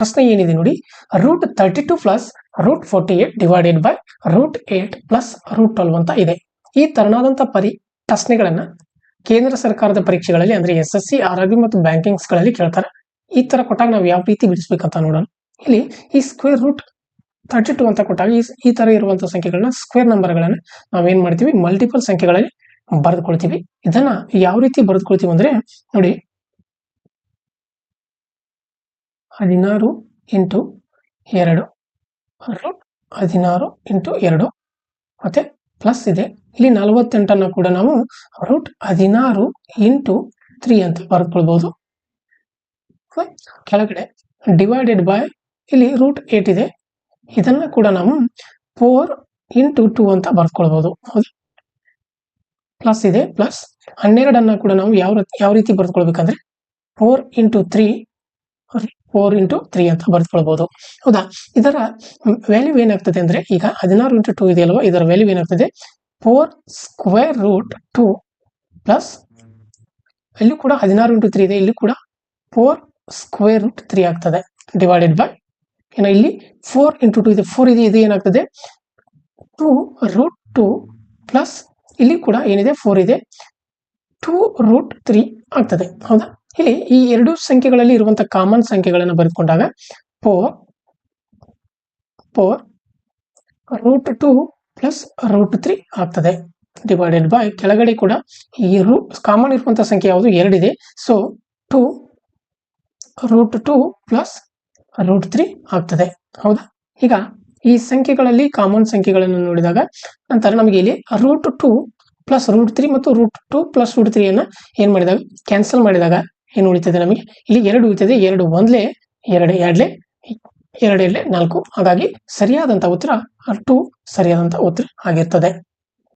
ಪ್ರಶ್ನೆ ಏನಿದೆ ನೋಡಿ, √32 ಪ್ಲಸ್ √48 ಡಿವೈಡೆಡ್ ಬೈ √8 ಪ್ಲಸ್ √12 ಅಂತ ಇದೆ. ಈ ತರನಾದಂತ ಪ್ರಶ್ನೆಗಳನ್ನ ಕೇಂದ್ರ ಸರ್ಕಾರದ ಪರೀಕ್ಷೆಗಳಲ್ಲಿ ಅಂದ್ರೆ SSC, RRB ಮತ್ತು ಬ್ಯಾಂಕಿಂಗ್ಸ್ಗಳಲ್ಲಿ ಕೇಳ್ತಾರೆ. ಈ ತರ ಕೊಟ್ಟಾಗ ನಾವು ಯಾವ ರೀತಿ ಬಿಡಿಸ್ಬೇಕಂತ ನೋಡೋಣ. ಇಲ್ಲಿ ಈ ಸ್ಕ್ವೇರ್ ರೂಟ್ 32 ಅಂತ ಕೊಟ್ಟಾಗ ಈ ತರ ಇರುವಂತಹ ಸಂಖ್ಯೆಗಳನ್ನ ಸ್ಕ್ವೇರ್ ನಂಬರ್ಗಳನ್ನ ನಾವೇನ್ ಮಾಡ್ತೀವಿ, ಮಲ್ಟಿಪಲ್ ಸಂಖ್ಯೆಗಳಲ್ಲಿ ಬರೆದುಕೊಳ್ತೀವಿ. ಇದನ್ನ ಯಾವ ರೀತಿ ಬರೆದುಕೊಳ್ತೀವಿ ಅಂದ್ರೆ ನೋಡಿ, 16 ಇಂಟು 2 16 ಇಂಟು 2 ಮತ್ತೆ ಪ್ಲಸ್ ಇದೆ. ಇಲ್ಲಿ 48 ಕೂಡ ನಾವು √16 ಇಂಟು 3 ಅಂತ ಬರೆದುಕೊಳ್ಬಹುದು. ಕೆಳಗಡೆ ಡಿವೈಡೆಡ್ ಬೈ ಇಲ್ಲಿ √8 ಇದೆ, ಇದನ್ನ ಕೂಡ ನಾವು 4 ಇಂಟು 2 ಅಂತ ಬರೆದುಕೊಳ್ಬಹುದು. ಪ್ಲಸ್ ಇದೆ, ಪ್ಲಸ್ 12 ಕೂಡ ನಾವು ಯಾವ ರೀತಿ ಬರೆದುಕೊಳ್ಬೇಕಂದ್ರೆ 4 ಇಂಟು 3 ಅಂತ ಬರೆದುಕೊಳ್ಬಹುದು. ಹೌದಾ, ಇದರ ವ್ಯಾಲ್ಯೂ ಏನಾಗ್ತದೆ ಅಂದ್ರೆ ಈಗ 16 ಇಂಟು 2 ಇದೆಯಲ್ವಾ, ಇದರ ವ್ಯಾಲ್ಯೂ ಏನಾಗ್ತದೆ 4 ಸ್ಕ್ವೇರ್ ರೂಟ್ 2 ಪ್ಲಸ್ ಇಲ್ಲಿ ಕೂಡ 16 ಇಂಟು 3 ಇದೆ, ಇಲ್ಲಿ ಕೂಡ 4 ಸ್ಕ್ವೇರ್ ರೂಟ್ 3 ಆಗ್ತದೆ. ಡಿವೈಡೆಡ್ ಬೈ ಇಲ್ಲಿ 4 ಇಂಟು 2 ಇದೆ, 4 ಇದೆ, ಇದು ಏನಾಗ್ತದೆ 2√2 ಪ್ಲಸ್ ಇಲ್ಲಿ ಕೂಡ ಏನಿದೆ 4 ಇದೆ 2√3 ಆಗ್ತದೆ. ಹೌದಾ, ಇಲ್ಲಿ ಈ ಎರಡು ಸಂಖ್ಯೆಗಳಲ್ಲಿ ಇರುವಂತಹ ಕಾಮನ್ ಸಂಖ್ಯೆಗಳನ್ನು ಬರೆದುಕೊಂಡಾಗ 4√2 ಪ್ಲಸ್ √3 ಆಗ್ತದೆ. ಡಿವೈಡೆಡ್ ಬೈ ಕೆಳಗಡೆ ಕೂಡ ಈ ಕಾಮನ್ ಇರುವಂತಹ ಸಂಖ್ಯೆ ಯಾವುದು 2 ಇದೆ, ಸೊ 2√2 ಪ್ಲಸ್ √3 ಆಗ್ತದೆ. ಹೌದಾ, ಈಗ ಈ ಸಂಖ್ಯೆಗಳಲ್ಲಿ ಕಾಮನ್ ಸಂಖ್ಯೆಗಳನ್ನು ನೋಡಿದಾಗ ನಂತರ ನಮಗೆ ಇಲ್ಲಿ √2 ಪ್ಲಸ್ √3 ಮತ್ತು √2 ಪ್ಲಸ್ √3 ಅನ್ನ ಏನ್ ಮಾಡಿದಾಗ ಕ್ಯಾನ್ಸಲ್ ಮಾಡಿದಾಗ ಏನು ಉಳಿತದೆ ನಮಗೆ, ಇಲ್ಲಿ 2 ಉಳಿತದೆ. 2 1 2 2 4. ಹಾಗಾಗಿ ಸರಿಯಾದಂತ ಉತ್ತರ 2 ಸರಿಯಾದಂತ ಉತ್ತರ ಆಗಿರ್ತದೆ.